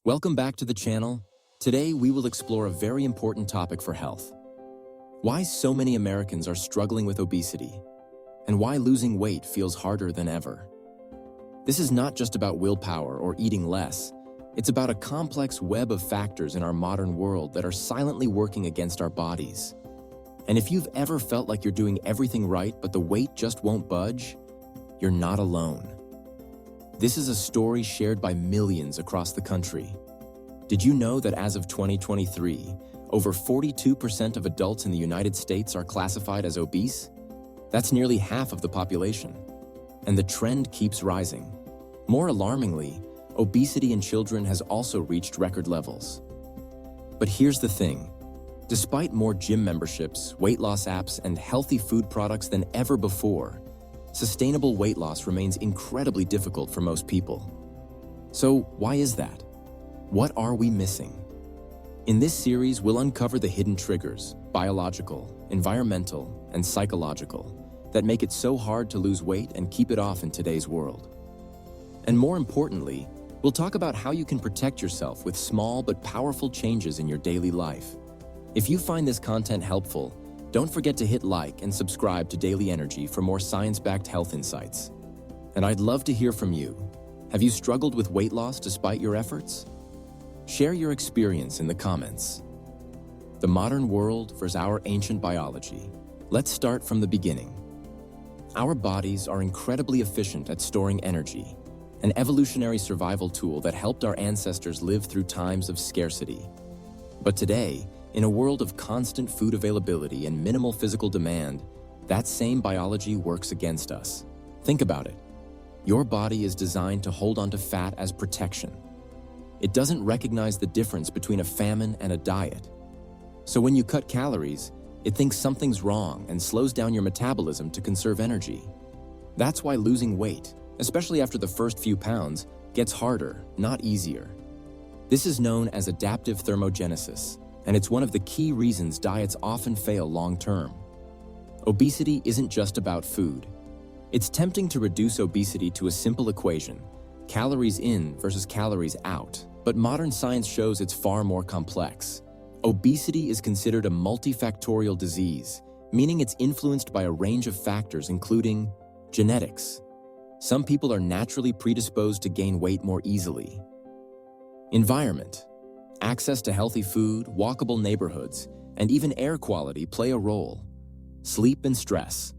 Welcome back to the channel. Today we will explore a very important topic for health. Why so many Americans are struggling with obesity, and why losing weight feels harder than ever. This is not just about willpower or eating less. It's about a complex web of factors in our modern world that are silently working against our bodies. And if you've ever felt like you're doing everything right but the weight just won't budge, you're not alone. This is a story shared by millions across the country. Did you know that as of 2023, over 42% of adults in the United States are classified as obese? That's nearly half of the population. And the trend keeps rising. More alarmingly, obesity in children has also reached record levels. But here's the thing. Despite more gym memberships, weight loss apps, and healthy food products than ever before, sustainable weight loss remains incredibly difficult for most people. So why is that? What are we missing? In this series, we'll uncover the hidden triggers, biological, environmental, and psychological, that make it so hard to lose weight and keep it off in today's world. And more importantly, we'll talk about how you can protect yourself with small but powerful changes in your daily life. If you find this content helpful, don't forget to hit like and subscribe to Daily Energy for more science-backed health insights. And I'd love to hear from you. Have you struggled with weight loss despite your efforts? Share your experience in the comments. The modern world versus our ancient biology. Let's start from the beginning. Our bodies are incredibly efficient at storing energy, an evolutionary survival tool that helped our ancestors live through times of scarcity. But today, in a world of constant food availability and minimal physical demand, that same biology works against us. Think about it. Your body is designed to hold onto fat as protection. It doesn't recognize the difference between a famine and a diet. So when you cut calories, it thinks something's wrong and slows down your metabolism to conserve energy. That's why losing weight, especially after the first few pounds, gets harder, not easier. This is known as adaptive thermogenesis, and it's one of the key reasons diets often fail long-term. Obesity isn't just about food. It's tempting to reduce obesity to a simple equation, calories in versus calories out, but modern science shows it's far more complex. Obesity is considered a multifactorial disease, meaning it's influenced by a range of factors including genetics. Some people are naturally predisposed to gain weight more easily. Environment. Access to healthy food, walkable neighborhoods, and even air quality play a role. Sleep and stress.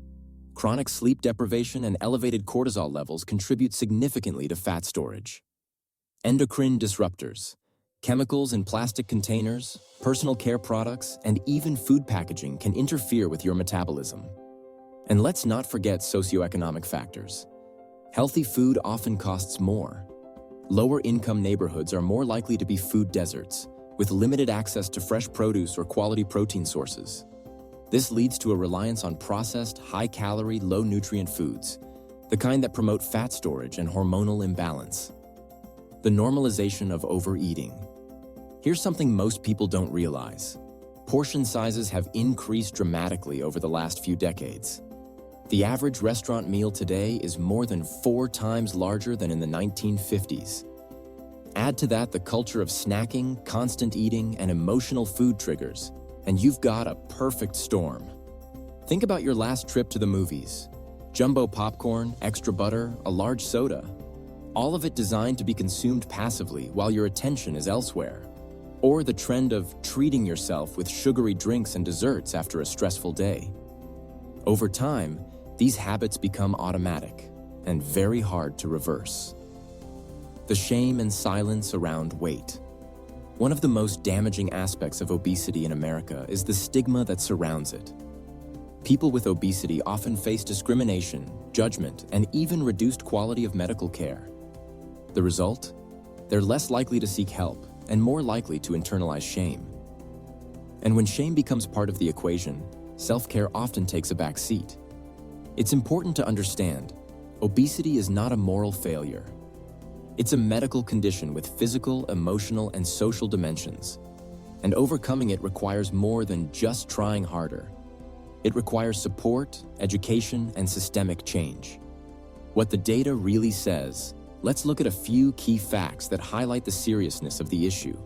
Chronic sleep deprivation and elevated cortisol levels contribute significantly to fat storage. Endocrine disruptors. Chemicals in plastic containers, personal care products, and even food packaging can interfere with your metabolism. And let's not forget socioeconomic factors. Healthy food often costs more. Lower-income neighborhoods are more likely to be food deserts, with limited access to fresh produce or quality protein sources. This leads to a reliance on processed, high-calorie, low-nutrient foods, the kind that promote fat storage and hormonal imbalance. The normalization of overeating. Here's something most people don't realize. Portion sizes have increased dramatically over the last few decades. The average restaurant meal today is more than 4 times larger than in the 1950s. Add to that the culture of snacking, constant eating, and emotional food triggers, and you've got a perfect storm. Think about your last trip to the movies. Jumbo popcorn, extra butter, a large soda. All of it designed to be consumed passively while your attention is elsewhere. Or the trend of treating yourself with sugary drinks and desserts after a stressful day. Over time, these habits become automatic and very hard to reverse. The shame and silence around weight. One of the most damaging aspects of obesity in America is the stigma that surrounds it. People with obesity often face discrimination, judgment, and even reduced quality of medical care. The result? They're less likely to seek help and more likely to internalize shame. And when shame becomes part of the equation, self-care often takes a back seat. It's important to understand, obesity is not a moral failure. It's a medical condition with physical, emotional, and social dimensions. And overcoming it requires more than just trying harder. It requires support, education, and systemic change. What the data really says, let's look at a few key facts that highlight the seriousness of the issue.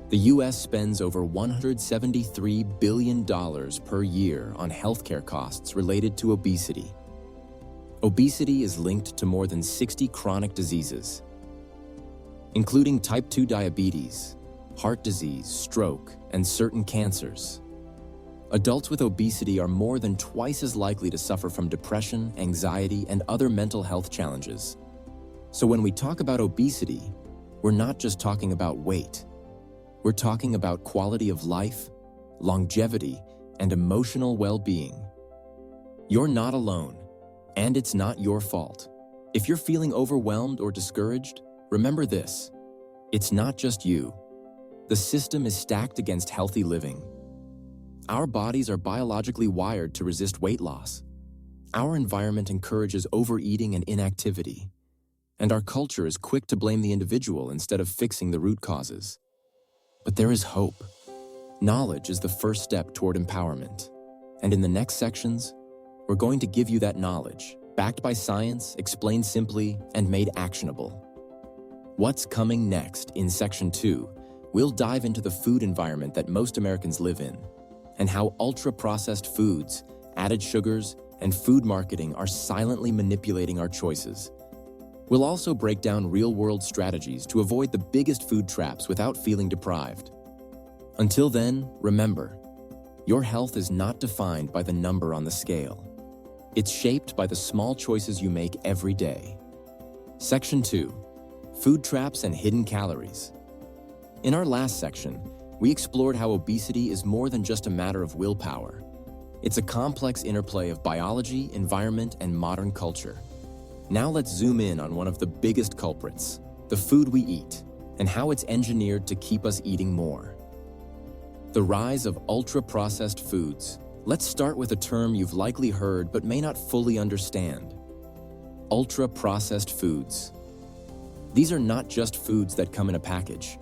The US spends over $173 billion per year on healthcare costs related to obesity. Obesity is linked to more than 60 chronic diseases, including type 2 diabetes, heart disease, stroke, and certain cancers. Adults with obesity are more than twice as likely to suffer from depression, anxiety, and other mental health challenges. So when we talk about obesity, we're not just talking about weight. We're talking about quality of life, longevity, and emotional well-being. You're not alone, and it's not your fault. If you're feeling overwhelmed or discouraged, remember this: it's not just you. The system is stacked against healthy living. Our bodies are biologically wired to resist weight loss. Our environment encourages overeating and inactivity, and our culture is quick to blame the individual instead of fixing the root causes. But there is hope. Knowledge is the first step toward empowerment. And in the next sections, we're going to give you that knowledge, backed by science, explained simply, and made actionable. What's coming next in Section 2, we'll dive into the food environment that most Americans live in, and how ultra-processed foods, added sugars, and food marketing are silently manipulating our choices. We'll also break down real-world strategies to avoid the biggest food traps without feeling deprived. Until then, remember, your health is not defined by the number on the scale. It's shaped by the small choices you make every day. Section 2, Food Traps and Hidden Calories. In our last section, we explored how obesity is more than just a matter of willpower. It's a complex interplay of biology, environment, and modern culture. Now let's zoom in on one of the biggest culprits, the food we eat, and how it's engineered to keep us eating more. The rise of ultra-processed foods. Let's start with a term you've likely heard but may not fully understand. Ultra-processed foods. These are not just foods that come in a package.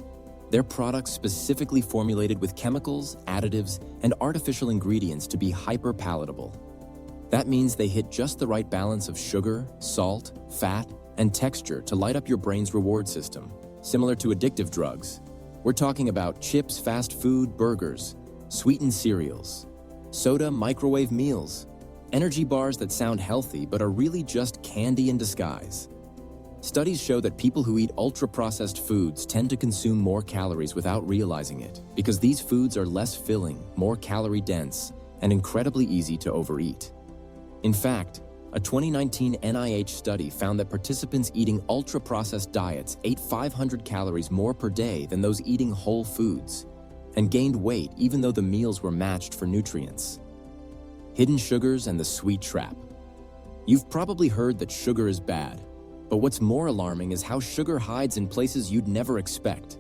They're products specifically formulated with chemicals, additives, and artificial ingredients to be hyper-palatable. That means they hit just the right balance of sugar, salt, fat, and texture to light up your brain's reward system, similar to addictive drugs. We're talking about chips, fast food, burgers, sweetened cereals, soda, microwave meals, energy bars that sound healthy but are really just candy in disguise. Studies show that people who eat ultra-processed foods tend to consume more calories without realizing it, because these foods are less filling, more calorie-dense, and incredibly easy to overeat. In fact, a 2019 NIH study found that participants eating ultra-processed diets ate 500 calories more per day than those eating whole foods, and gained weight even though the meals were matched for nutrients. Hidden sugars and the sweet trap. You've probably heard that sugar is bad, but what's more alarming is how sugar hides in places you'd never expect.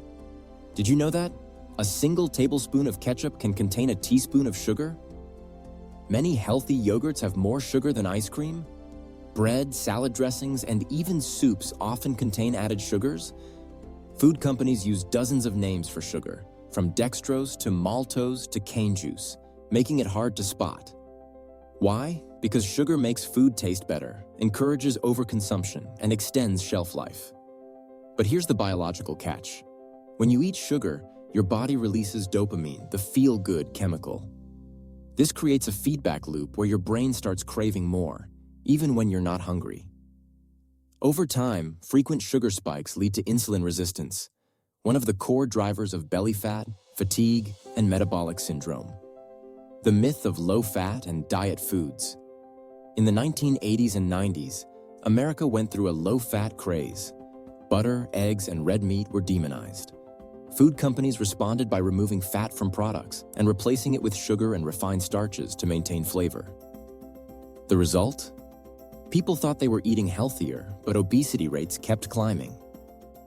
Did you know that? A single tablespoon of ketchup can contain a teaspoon of sugar? Many healthy yogurts have more sugar than ice cream. Bread, salad dressings, and even soups often contain added sugars. Food companies use dozens of names for sugar, from dextrose to maltose to cane juice, making it hard to spot. Why? Because sugar makes food taste better, encourages overconsumption, and extends shelf life. But here's the biological catch. When you eat sugar, your body releases dopamine, the feel-good chemical. This creates a feedback loop where your brain starts craving more, even when you're not hungry. Over time, frequent sugar spikes lead to insulin resistance, one of the core drivers of belly fat, fatigue, and metabolic syndrome. The myth of low-fat and diet foods. In the 1980s and 90s, America went through a low-fat craze. Butter, eggs, and red meat were demonized. Food companies responded by removing fat from products and replacing it with sugar and refined starches to maintain flavor. The result? People thought they were eating healthier, but obesity rates kept climbing.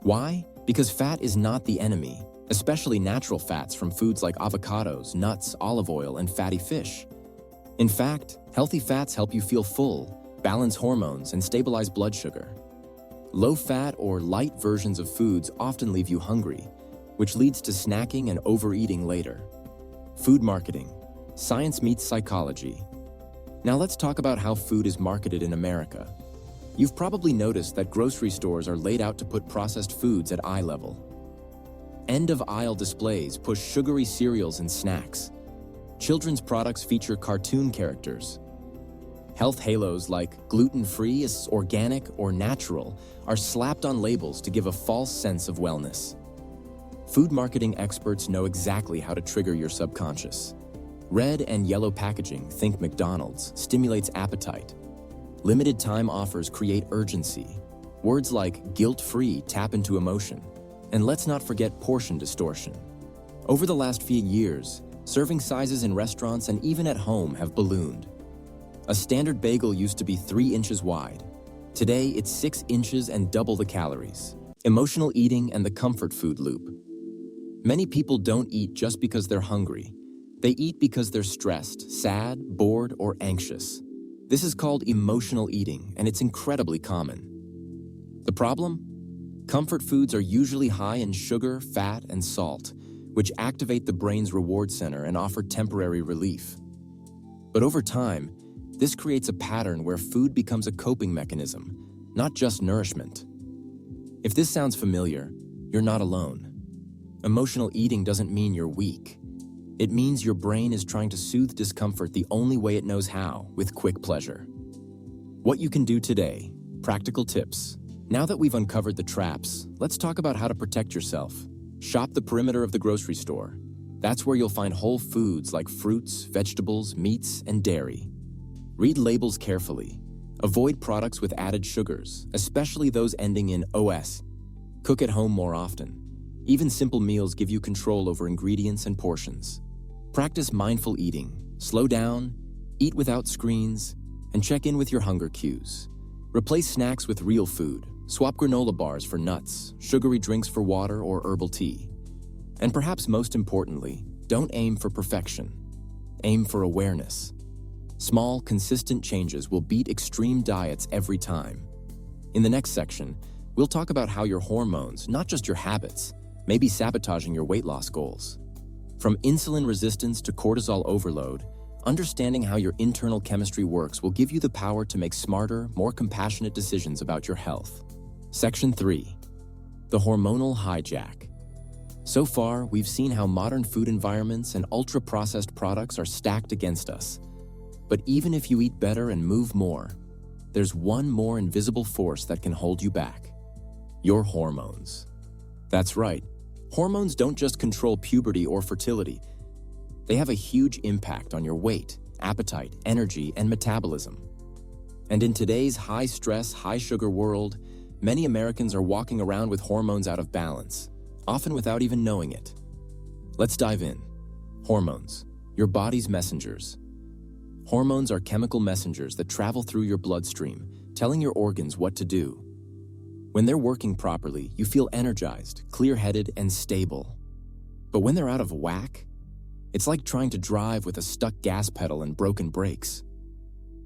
Why? Because fat is not the enemy, especially natural fats from foods like avocados, nuts, olive oil, and fatty fish. In fact, healthy fats help you feel full, balance hormones, and stabilize blood sugar. Low-fat or light versions of foods often leave you hungry, which leads to snacking and overeating later. Food marketing. Science meets psychology. Now let's talk about how food is marketed in America. You've probably noticed that grocery stores are laid out to put processed foods at eye level. End-of-aisle displays push sugary cereals and snacks. Children's products feature cartoon characters. Health halos like gluten-free, organic, or natural are slapped on labels to give a false sense of wellness. Food marketing experts know exactly how to trigger your subconscious. Red and yellow packaging, think McDonald's, stimulates appetite. Limited time offers create urgency. Words like guilt-free tap into emotion. And let's not forget portion distortion. Over the last few years, serving sizes in restaurants and even at home have ballooned. A standard bagel used to be 3 inches wide. Today, it's 6 inches and double the calories. Emotional eating and the comfort food loop. Many people don't eat just because they're hungry. They eat because they're stressed, sad, bored, or anxious. This is called emotional eating, and it's incredibly common. The problem? Comfort foods are usually high in sugar, fat, and salt, which activate the brain's reward center and offer temporary relief. But over time, this creates a pattern where food becomes a coping mechanism, not just nourishment. If this sounds familiar, you're not alone. Emotional eating doesn't mean you're weak. It means your brain is trying to soothe discomfort the only way it knows how, with quick pleasure. What you can do today, practical tips. Now that we've uncovered the traps, let's talk about how to protect yourself. Shop the perimeter of the grocery store. That's where you'll find whole foods like fruits, vegetables, meats, and dairy. Read labels carefully. Avoid products with added sugars, especially those ending in OS. Cook at home more often. Even simple meals give you control over ingredients and portions. Practice mindful eating. Slow down, eat without screens, and check in with your hunger cues. Replace snacks with real food. Swap granola bars for nuts, sugary drinks for water or herbal tea. And perhaps most importantly, don't aim for perfection. Aim for awareness. Small, consistent changes will beat extreme diets every time. In the next section, we'll talk about how your hormones, not just your habits, may be sabotaging your weight loss goals. From insulin resistance to cortisol overload, understanding how your internal chemistry works will give you the power to make smarter, more compassionate decisions about your health. Section 3. The hormonal hijack. So far, we've seen how modern food environments and ultra-processed products are stacked against us. But even if you eat better and move more, there's one more invisible force that can hold you back. Your hormones. That's right. Hormones don't just control puberty or fertility. They have a huge impact on your weight, appetite, energy, and metabolism. And in today's high-stress, high-sugar world, many Americans are walking around with hormones out of balance, often without even knowing it. Let's dive in. Hormones, your body's messengers. Hormones are chemical messengers that travel through your bloodstream, telling your organs what to do. When they're working properly, you feel energized, clear-headed, and stable. But when they're out of whack, it's like trying to drive with a stuck gas pedal and broken brakes.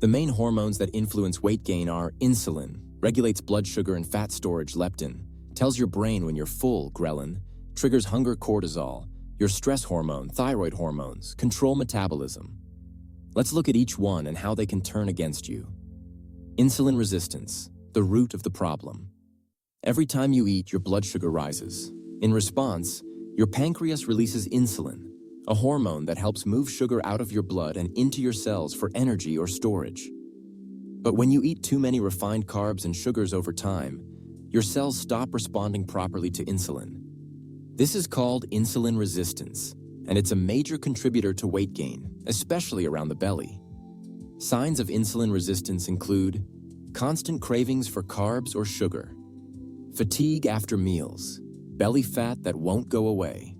The main hormones that influence weight gain are insulin, regulates blood sugar and fat storage, leptin, tells your brain when you're full, ghrelin, triggers hunger, cortisol, your stress hormone, thyroid hormones, control metabolism. Let's look at each one and how they can turn against you. Insulin resistance, the root of the problem. Every time you eat, your blood sugar rises. In response, your pancreas releases insulin, a hormone that helps move sugar out of your blood and into your cells for energy or storage. But when you eat too many refined carbs and sugars over time, your cells stop responding properly to insulin. This is called insulin resistance, and it's a major contributor to weight gain, especially around the belly. Signs of insulin resistance include constant cravings for carbs or sugar, fatigue after meals, belly fat that won't go away,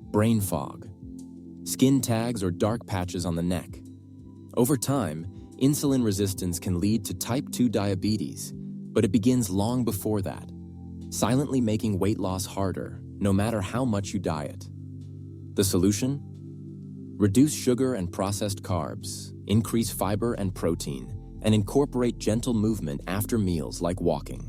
brain fog, skin tags or dark patches on the neck. Over time, insulin resistance can lead to type 2 diabetes, but it begins long before that, silently making weight loss harder, no matter how much you diet. The solution? Reduce sugar and processed carbs, increase fiber and protein, and incorporate gentle movement after meals like walking.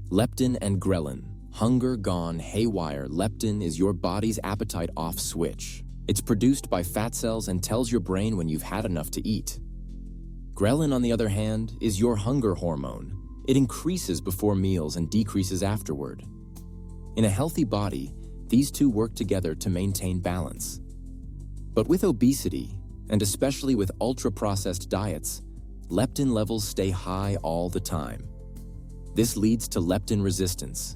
Leptin and ghrelin. Hunger gone haywire. Leptin is your body's appetite off switch. It's produced by fat cells and tells your brain when you've had enough to eat. Ghrelin, on the other hand, is your hunger hormone. It increases before meals and decreases afterward. In a healthy body, these two work together to maintain balance. But with obesity, and especially with ultra-processed diets, leptin levels stay high all the time. This leads to leptin resistance.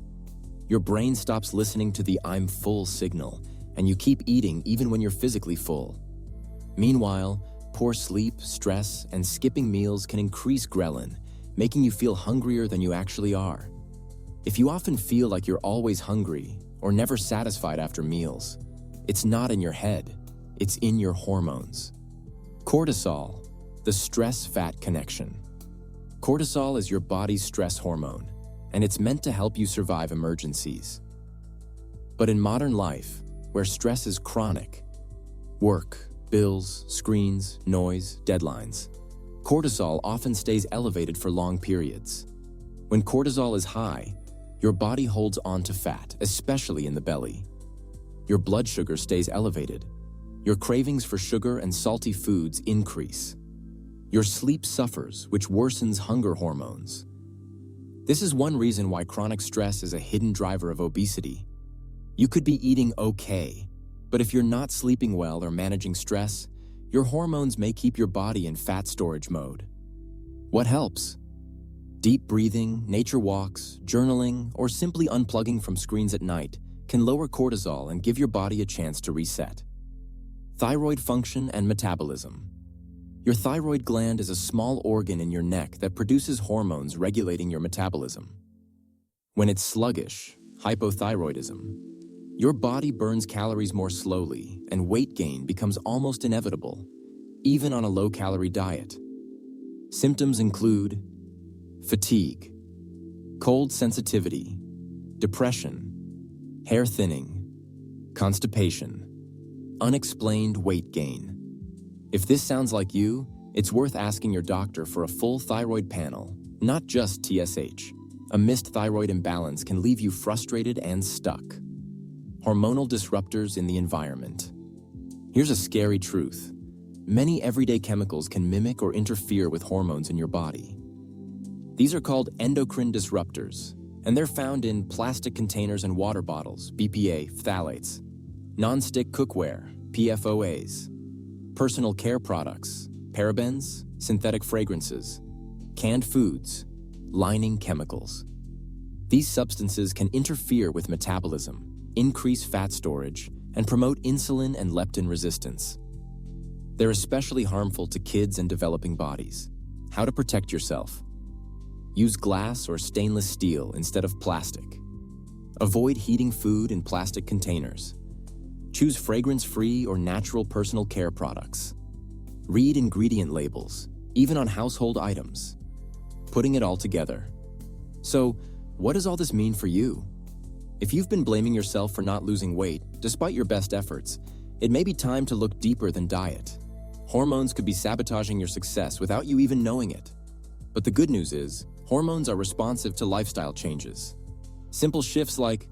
Your brain stops listening to the "I'm full" signal, and you keep eating even when you're physically full. Meanwhile, poor sleep, stress, and skipping meals can increase ghrelin, making you feel hungrier than you actually are. If you often feel like you're always hungry or never satisfied after meals, it's not in your head, it's in your hormones. Cortisol, the stress-fat connection. Cortisol is your body's stress hormone, and it's meant to help you survive emergencies. But in modern life, where stress is chronic, work, bills, screens, noise, deadlines, cortisol often stays elevated for long periods. When cortisol is high, your body holds on to fat, especially in the belly. Your blood sugar stays elevated. Your cravings for sugar and salty foods increase. Your sleep suffers, which worsens hunger hormones. This is one reason why chronic stress is a hidden driver of obesity. You could be eating okay, but if you're not sleeping well or managing stress, your hormones may keep your body in fat storage mode. What helps? Deep breathing, nature walks, journaling, or simply unplugging from screens at night can lower cortisol and give your body a chance to reset. Thyroid function and metabolism. Your thyroid gland is a small organ in your neck that produces hormones regulating your metabolism. When it's sluggish, hypothyroidism, your body burns calories more slowly and weight gain becomes almost inevitable, even on a low-calorie diet. Symptoms include fatigue, cold sensitivity, depression, hair thinning, constipation, unexplained weight gain. If this sounds like you, it's worth asking your doctor for a full thyroid panel, not just TSH. A missed thyroid imbalance can leave you frustrated and stuck. Hormonal disruptors in the environment. Here's a scary truth. Many everyday chemicals can mimic or interfere with hormones in your body. These are called endocrine disruptors, and they're found in plastic containers and water bottles, BPA, phthalates, non-stick cookware, PFOAs, personal care products, parabens, synthetic fragrances, canned foods, lining chemicals. These substances can interfere with metabolism, increase fat storage, and promote insulin and leptin resistance. They're especially harmful to kids and developing bodies. How to protect yourself? Use glass or stainless steel instead of plastic. Avoid heating food in plastic containers. Choose fragrance-free or natural personal care products. Read ingredient labels, even on household items. Putting it all together. So, what does all this mean for you? If you've been blaming yourself for not losing weight, despite your best efforts, it may be time to look deeper than diet. Hormones could be sabotaging your success without you even knowing it. But the good news is, hormones are responsive to lifestyle changes. Simple shifts like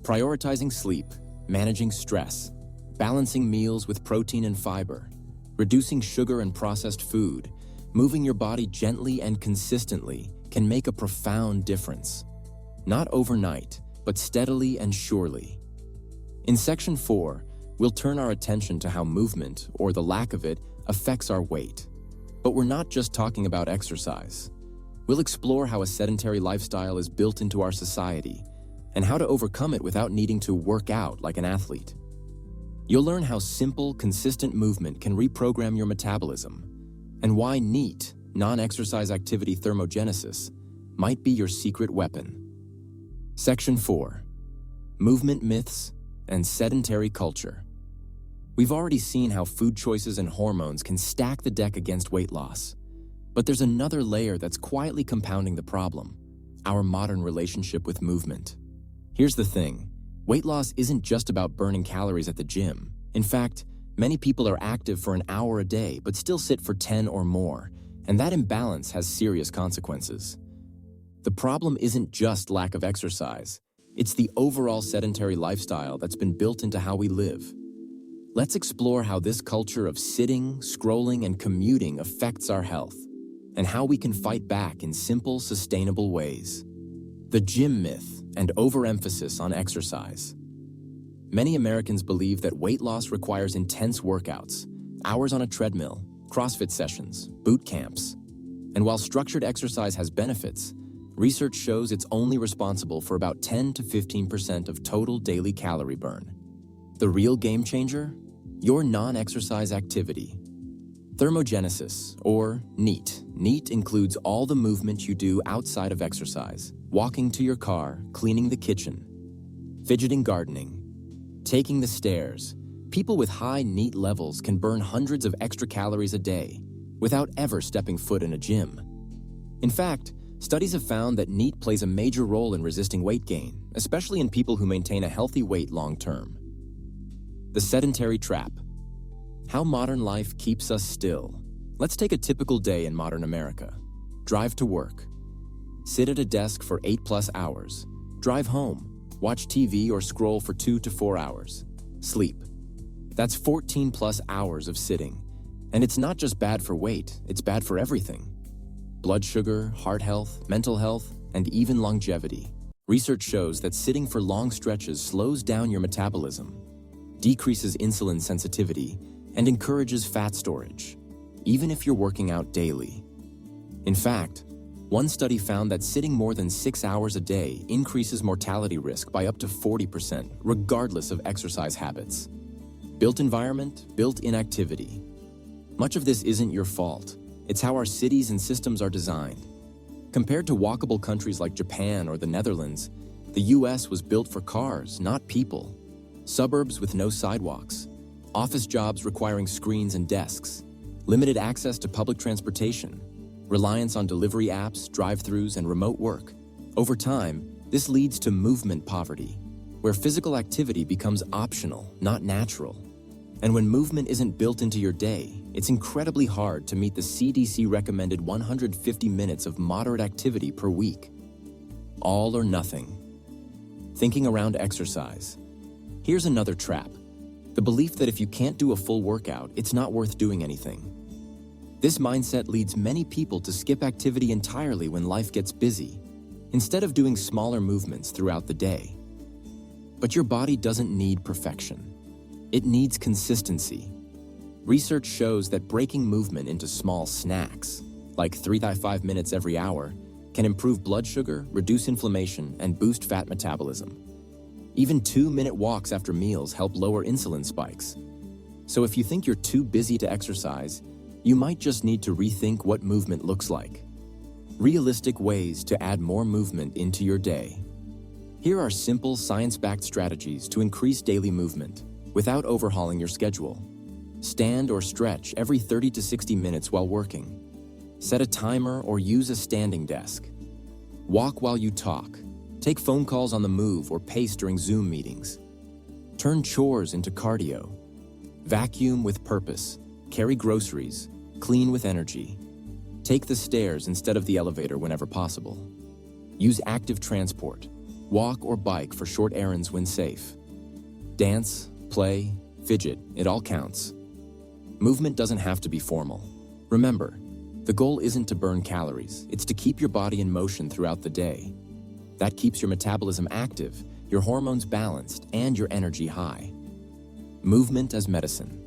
prioritizing sleep, managing stress, balancing meals with protein and fiber, reducing sugar and processed food, moving your body gently and consistently can make a profound difference. Not overnight, but steadily and surely. In Section 4, we'll turn our attention to how movement, or the lack of it, affects our weight. But we're not just talking about exercise. We'll explore how a sedentary lifestyle is built into our society, and how to overcome it without needing to work out like an athlete. You'll learn how simple, consistent movement can reprogram your metabolism, and why NEAT, non-exercise activity thermogenesis, might be your secret weapon. Section 4. Movement myths and sedentary culture. We've already seen how food choices and hormones can stack the deck against weight loss. But there's another layer that's quietly compounding the problem: our modern relationship with movement. Here's the thing. Weight loss isn't just about burning calories at the gym. In fact, many people are active for an hour a day but still sit for 10 or more, and that imbalance has serious consequences. The problem isn't just lack of exercise. It's the overall sedentary lifestyle that's been built into how we live. Let's explore how this culture of sitting, scrolling, and commuting affects our health. and how we can fight back in simple, sustainable ways. The gym myth and overemphasis on exercise. Many Americans believe that weight loss requires intense workouts, hours on a treadmill, CrossFit sessions, boot camps. And while structured exercise has benefits, research shows it's only responsible for about 10 to 15% of total daily calorie burn. The real game changer? Your non-exercise activity. Thermogenesis, or NEAT. NEAT includes all the movement you do outside of exercise: walking to your car, cleaning the kitchen, fidgeting gardening, taking the stairs. People with high NEAT levels can burn hundreds of extra calories a day without ever stepping foot in a gym. In fact, studies have found that NEAT plays a major role in resisting weight gain, especially in people who maintain a healthy weight long term. The sedentary trap. How modern life keeps us still. Let's take a typical day in modern America. Drive to work. Sit at a desk for 8+ hours. Drive home. Watch TV or scroll for 2 to 4 hours. Sleep. That's 14+ hours of sitting. And it's not just bad for weight, it's bad for everything. Blood sugar, heart health, mental health, and even longevity. Research shows that sitting for long stretches slows down your metabolism, decreases insulin sensitivity, and encourages fat storage, even if you're working out daily. In fact, one study found that sitting more than 6 hours a day increases mortality risk by up to 40%, regardless of exercise habits. Built environment, built inactivity. Much of this isn't your fault. It's how our cities and systems are designed. Compared to walkable countries like Japan or the Netherlands, the US was built for cars, not people. Suburbs with no sidewalks, office jobs requiring screens and desks, limited access to public transportation, reliance on delivery apps, drive-thrus, and remote work. Over time, this leads to movement poverty, where physical activity becomes optional, not natural. And when movement isn't built into your day, it's incredibly hard to meet the CDC recommended 150 minutes of moderate activity per week. All or nothing. Thinking around exercise. Here's another trap. The belief that if you can't do a full workout, it's not worth doing anything. This mindset leads many people to skip activity entirely when life gets busy, instead of doing smaller movements throughout the day. But your body doesn't need perfection. It needs consistency. Research shows that breaking movement into small snacks, like 3 to 5 minutes every hour, can improve blood sugar, reduce inflammation, and boost fat metabolism. Even 2-minute walks after meals help lower insulin spikes. So if you think you're too busy to exercise, you might just need to rethink what movement looks like. Realistic ways to add more movement into your day. Here are simple, science-backed strategies to increase daily movement without overhauling your schedule. Stand or stretch every 30 to 60 minutes while working. Set a timer or use a standing desk. Walk while you talk. Take phone calls on the move or pace during Zoom meetings. Turn chores into cardio. Vacuum with purpose. Carry groceries. Clean with energy. Take the stairs instead of the elevator whenever possible. Use active transport. Walk or bike for short errands when safe. Dance, play, fidget, it all counts. Movement doesn't have to be formal. Remember, the goal isn't to burn calories, it's to keep your body in motion throughout the day. That keeps your metabolism active, your hormones balanced, and your energy high. Movement as medicine.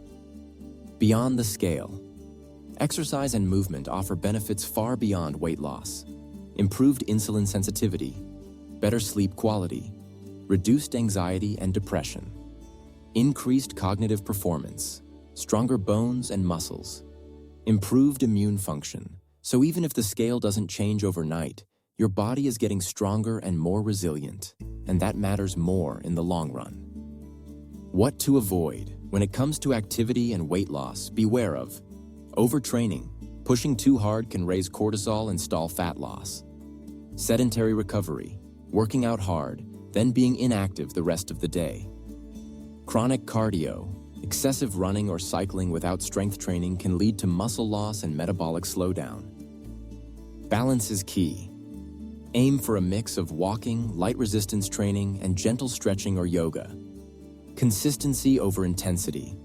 Beyond the scale. Exercise and movement offer benefits far beyond weight loss. Improved insulin sensitivity, better sleep quality, reduced anxiety and depression, increased cognitive performance, stronger bones and muscles, improved immune function. So even if the scale doesn't change overnight, your body is getting stronger and more resilient, and that matters more in the long run. What to avoid when it comes to activity and weight loss? Beware of overtraining. Pushing too hard can raise cortisol and stall fat loss. Sedentary recovery, working out hard, then being inactive the rest of the day. Chronic cardio, excessive running or cycling without strength training can lead to muscle loss and metabolic slowdown. Balance is key. Aim for a mix of walking, light resistance training, and gentle stretching or yoga. Consistency over intensity.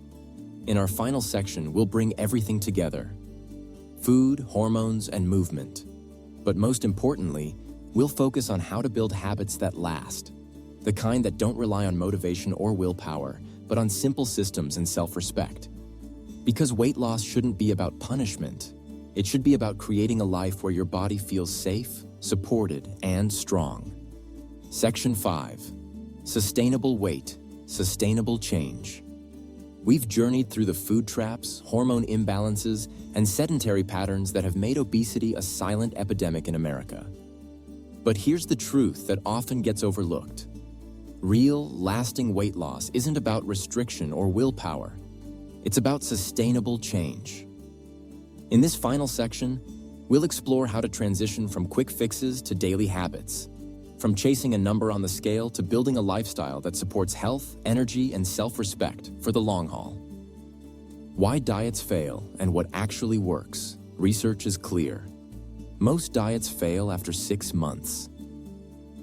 In our final section, we'll bring everything together. food, hormones, and movement. But most importantly, we'll focus on how to build habits that last, the kind that don't rely on motivation or willpower, but on simple systems and self-respect. Because weight loss shouldn't be about punishment. It should be about creating a life where your body feels safe, supported, and strong. Section 5. Sustainable weight, sustainable change. We've journeyed through the food traps, hormone imbalances, and sedentary patterns that have made obesity a silent epidemic in America. But here's the truth that often gets overlooked. Real, lasting weight loss isn't about restriction or willpower. It's about sustainable change. In this final section, we'll explore how to transition from quick fixes to daily habits, from chasing a number on the scale to building a lifestyle that supports health, energy, and self-respect for the long haul. Why diets fail and what actually works. Research is clear. Most diets fail after 6 months.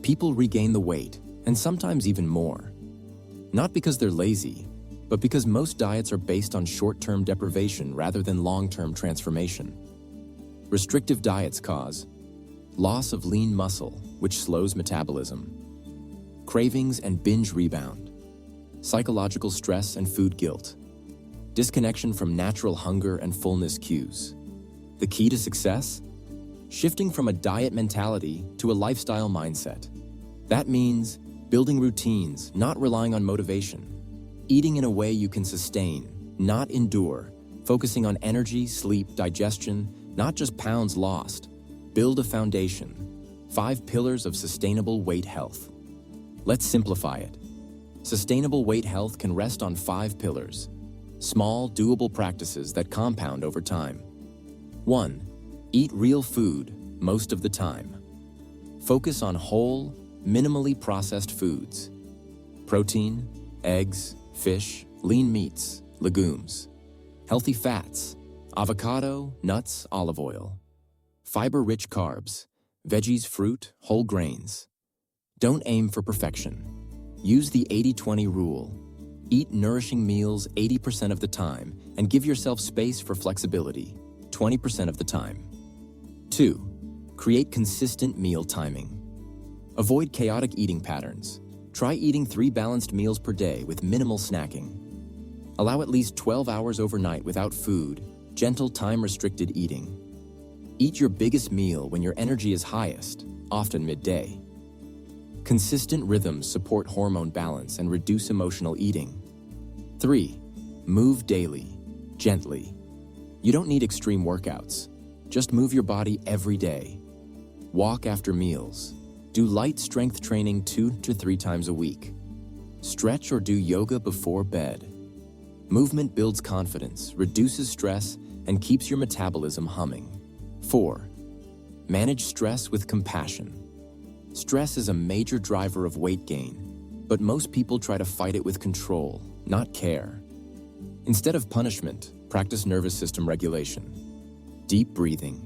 People regain the weight, and sometimes even more. Not because they're lazy, but because most diets are based on short-term deprivation rather than long-term transformation. Restrictive diets cause loss of lean muscle, which slows metabolism, cravings and binge rebound, psychological stress and food guilt, disconnection from natural hunger and fullness cues. The key to success? Shifting from a diet mentality to a lifestyle mindset. That means building routines, not relying on motivation. Eating in a way you can sustain, not endure. Focusing on energy, sleep, digestion, not just pounds lost. Build a foundation. 5 pillars of sustainable weight health. Let's simplify it. Sustainable weight health can rest on 5 pillars. Small, doable practices that compound over time. 1. Eat real food most of the time. Focus on whole, minimally processed foods. Protein, eggs, fish, lean meats, legumes. Healthy fats, avocado, nuts, olive oil. Fiber-rich carbs, veggies, fruit, whole grains. Don't aim for perfection. Use the 80-20 rule. Eat nourishing meals 80% of the time and give yourself space for flexibility 20% of the time. 2. Create consistent meal timing. Avoid chaotic eating patterns. Try eating 3 balanced meals per day with minimal snacking. Allow at least 12 hours overnight without food, gentle time-restricted eating. Eat your biggest meal when your energy is highest, often midday. Consistent rhythms support hormone balance and reduce emotional eating. 3. Move daily, gently. You don't need extreme workouts. Just move your body every day. Walk after meals. Do light strength training 2 to 3 times a week. Stretch or do yoga before bed. Movement builds confidence, reduces stress, and keeps your metabolism humming. 4. Manage stress with compassion. Stress is a major driver of weight gain, but most people try to fight it with control, not care. Instead of punishment, practice nervous system regulation. Deep breathing.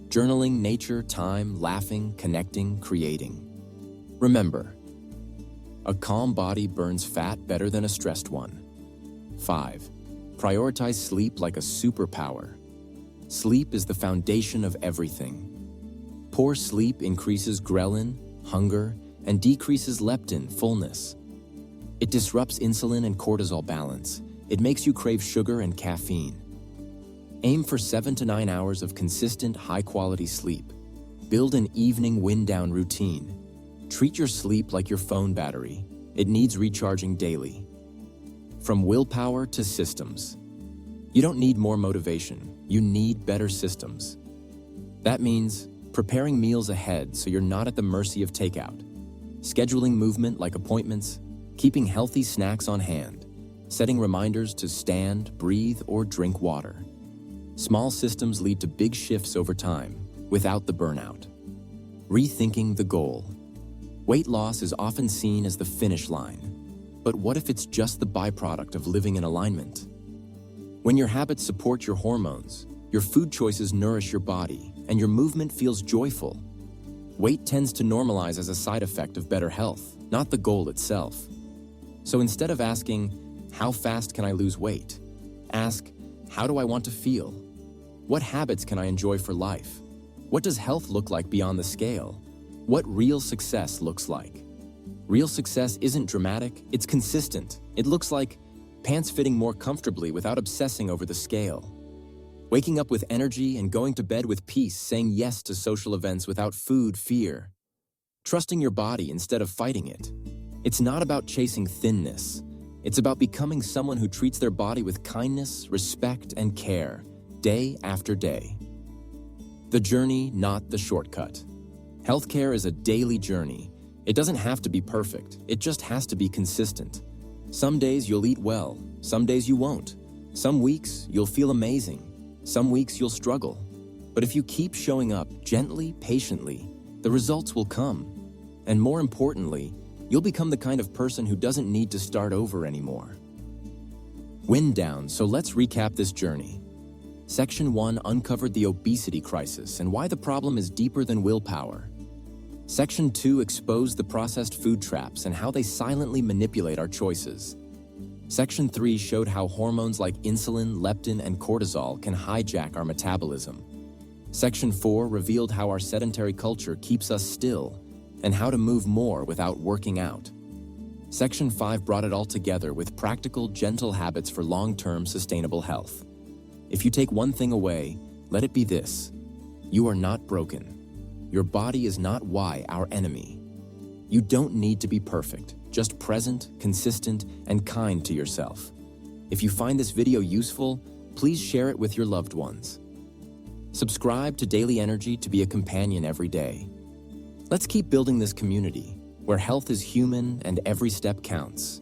Journaling, nature, time, laughing, connecting, creating. Remember, a calm body burns fat better than a stressed one. 5. Prioritize sleep like a superpower. Sleep is the foundation of everything. Poor sleep increases ghrelin, hunger, and decreases leptin, fullness. It disrupts insulin and cortisol balance. It makes you crave sugar and caffeine. Aim for 7 to 9 hours of consistent, high-quality sleep. Build an evening wind-down routine. Treat your sleep like your phone battery. It needs recharging daily. From willpower to systems. You don't need more motivation. You need better systems. That means preparing meals ahead so you're not at the mercy of takeout. Scheduling movement like appointments. Keeping healthy snacks on hand. Setting reminders to stand, breathe, or drink water. Small systems lead to big shifts over time, without the burnout. Rethinking the goal. Weight loss is often seen as the finish line. But what if it's just the byproduct of living in alignment? When your habits support your hormones, your food choices nourish your body, and your movement feels joyful, weight tends to normalize as a side effect of better health, not the goal itself. So instead of asking, how fast can I lose weight? Ask, how do I want to feel? What habits can I enjoy for life? What does health look like beyond the scale? What real success looks like? Real success isn't dramatic, it's consistent. It looks like pants fitting more comfortably without obsessing over the scale. Waking up with energy and going to bed with peace, saying yes to social events without food fear. Trusting your body instead of fighting it. It's not about chasing thinness. It's about becoming someone who treats their body with kindness, respect, and care, day after day. The journey, not the shortcut. Healthcare is a daily journey. It doesn't have to be perfect. It just has to be consistent. Some days you'll eat well. Some days you won't. Some weeks you'll feel amazing. Some weeks you'll struggle. But if you keep showing up gently, patiently, the results will come. And more importantly, you'll become the kind of person who doesn't need to start over anymore. Wind down, so let's recap this journey. Section 1 uncovered the obesity crisis and why the problem is deeper than willpower. Section 2 exposed the processed food traps and how they silently manipulate our choices. Section 3 showed how hormones like insulin, leptin, and cortisol can hijack our metabolism. Section 4 revealed how our sedentary culture keeps us still and how to move more without working out. Section 5 brought it all together with practical, gentle habits for long-term sustainable health. If you take one thing away, let it be this: you are not broken. Your body is not why our enemy. You don't need to be perfect, just present, consistent, and kind to yourself. If you find this video useful, please share it with your loved ones. Subscribe to Daily Energy to be a companion every day. Let's keep building this community where health is human and every step counts.